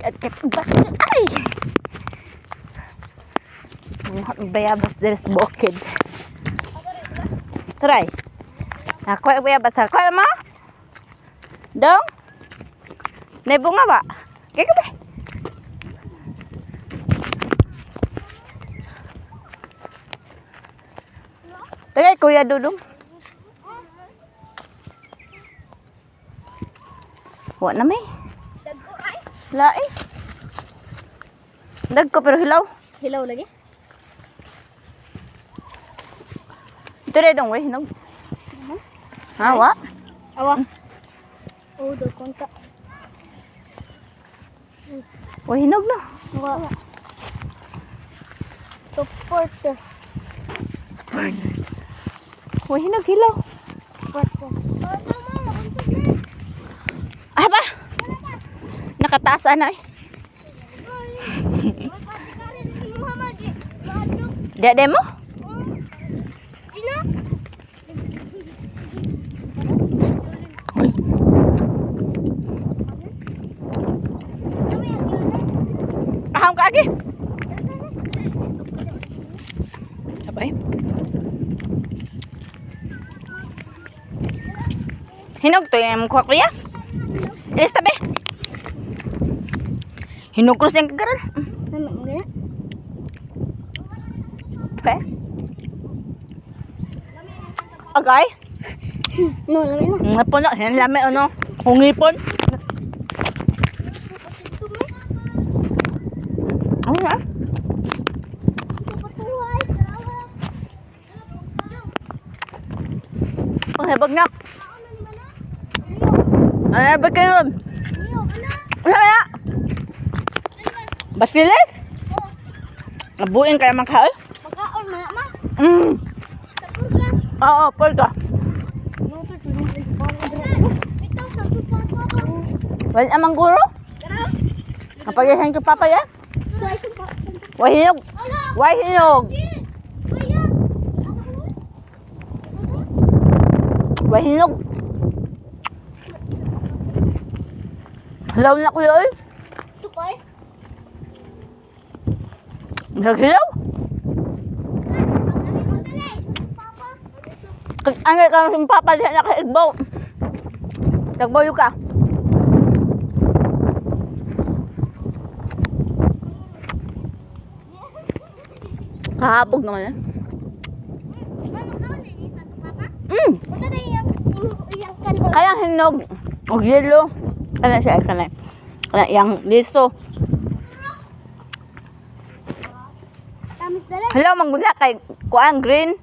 at bas ay. Bayabas deres bukid. Try. Ako ay bayabas. Ako mo? Dong? May bunga ba? Kaya ka ba? Tagay, Kuya Dudong. Wa na may. Dagko ay. Lain. Dagko pero hilaw. Hilaw lagi. Ito rin dong, wey. Hinog. Ha, wa? Awa. Oh, dagkon ka. Wa hinog na. Awa. Support. Support. Wa hinog, hilaw. Support. Ah ba? Nakataas na eh. Dia mo? Uy. Aham ka lagi. Sabay. Hinog to yung mukha ko ya. Ilis tabi. Hinog ko siyang kagaran. Okay. Agay? No, lami na. Ngapon na. Yan lami ano. Hungipon. Ano na? Panghibag na. Ano ba kayo? Ano na? Basilis? Nabuin ka naman ka eh? Magkaon na ma. Tapos ka. Oo, polka. Ito sa tupa. Wala amang guro? Napag-ihain ko papa ya? Wahinog. Wahinog. Wahinog. Hilaw na kuya eh. Tupay. Naghilaw? Ano ka ng papa diyan na kaigbaw? Nagbayo ka. Kahabog naman yan. Kayang hinog. O yelo. Kana siya, kana. Kana yang liso. Tamis dala. Hello, manggula kay kuan green.